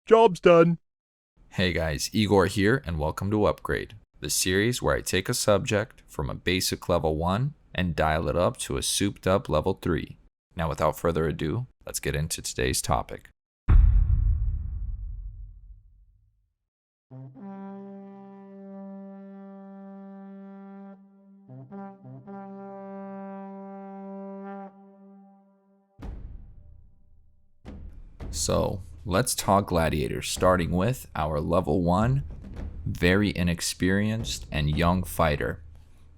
Job's done. Hey guys, Igor here, and welcome to Upgrade, the series where I take a subject from a basic level 1 and dial it up to a souped up level 3. Now without further ado, let's get into today's topic. So, let's talk Gladiators, starting with our level 1, very inexperienced and young fighter.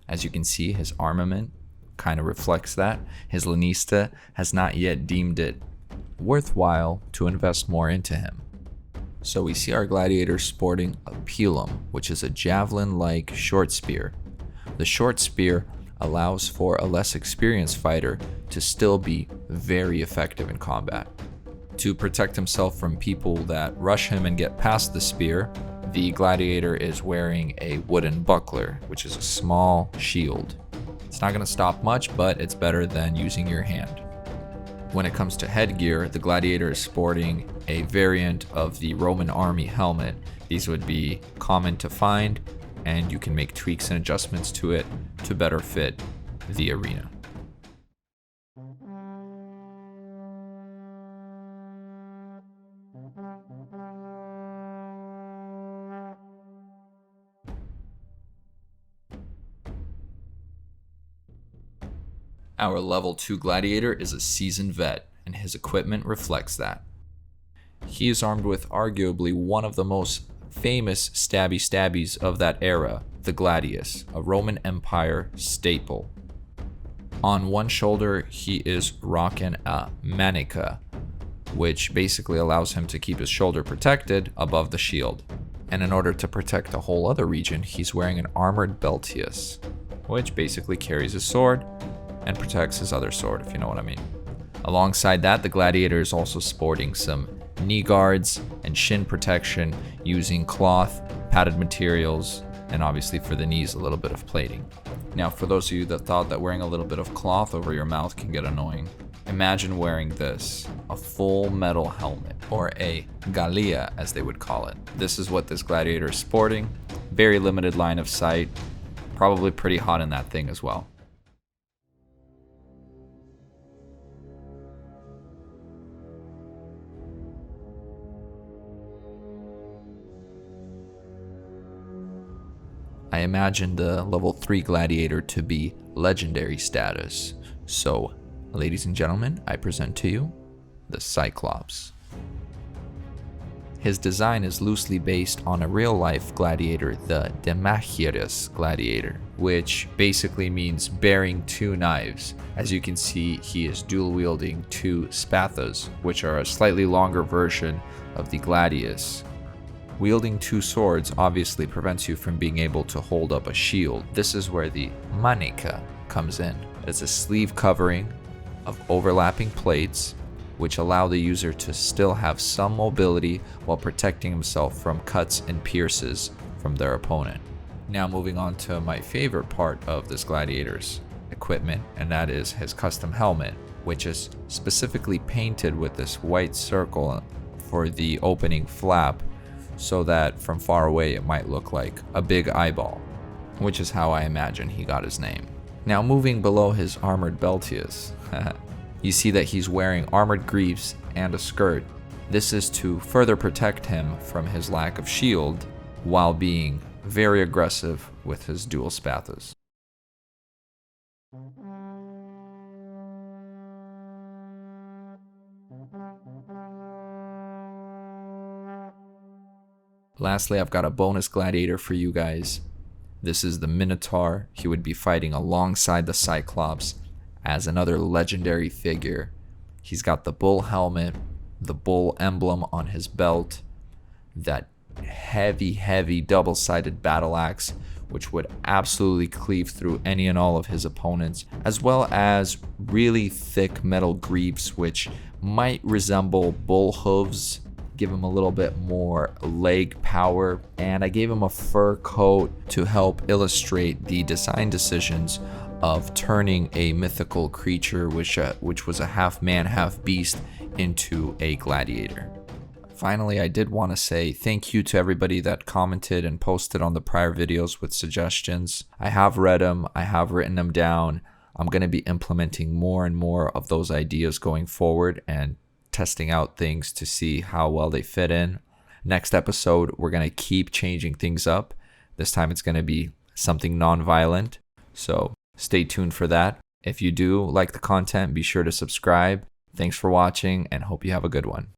As you can see, his armament kind of reflects that. His Lanista has not yet deemed it worthwhile to invest more into him. So we see our Gladiator sporting a pilum, which is a javelin-like short spear. The short spear allows for a less experienced fighter to still be very effective in combat. To protect himself from people that rush him and get past the spear, the Gladiator is wearing a wooden buckler, which is a small shield. It's not going to stop much, but it's better than using your hand. When it comes to headgear, the Gladiator is sporting a variant of the Roman army helmet. These would be common to find, and you can make tweaks and adjustments to it to better fit the arena. Our level 2 Gladiator is a seasoned vet, and his equipment reflects that. He is armed with arguably one of the most famous stabbies of that era, the gladius, a Roman Empire staple. On one shoulder, he is rocking a manica, which basically allows him to keep his shoulder protected above the shield. And in order to protect the whole other region, he's wearing an armored beltius, which basically carries his sword and protects his other sword, if you know what I mean. Alongside that, the Gladiator is also sporting some knee guards and shin protection using cloth, padded materials, and obviously for the knees, a little bit of plating. Now, for those of you that thought that wearing a little bit of cloth over your mouth can get annoying, imagine wearing this, a full metal helmet, or a galea as they would call it. This is what this Gladiator is sporting. Very limited line of sight, probably pretty hot in that thing as well. I imagine the level 3 Gladiator to be legendary status. So, ladies and gentlemen, I present to you the Cyclops. His design is loosely based on a real-life gladiator, the Demachirus Gladiator, which basically means bearing two knives. As you can see, he is dual-wielding two spathas, which are a slightly longer version of the gladius. Wielding two swords obviously prevents you from being able to hold up a shield. This is where the manica comes in. It's a sleeve covering of overlapping plates which allow the user to still have some mobility while protecting himself from cuts and pierces from their opponent. Now moving on to my favorite part of this Gladiator's equipment, and that is his custom helmet, which is specifically painted with this white circle for the opening flap, so that from far away it might look like a big eyeball, which is how I imagine he got his name. Now moving below his armored beltius, you see that he's wearing armored greaves and a skirt. This is to further protect him from his lack of shield while being very aggressive with his dual spathas. Lastly, I've got a bonus Gladiator for you guys. This is the Minotaur. He would be fighting alongside the Cyclops as another legendary figure. He's got the bull helmet, the bull emblem on his belt, that heavy double-sided battle axe, which would absolutely cleave through any and all of his opponents, as well as really thick metal greaves, which might resemble bull hooves, give him a little bit more leg power, and I gave him a fur coat to help illustrate the design decisions of turning a mythical creature which was a half man, half beast into a gladiator. Finally, I did want to say thank you to everybody that commented and posted on the prior videos with suggestions. I have read them, I have written them down. I'm going to be implementing more and more of those ideas going forward and testing out things to see how well they fit in. Next episode, we're going to keep changing things up. This time it's going to be something non-violent. So stay tuned for that. If you do like the content, be sure to subscribe. Thanks for watching and hope you have a good one.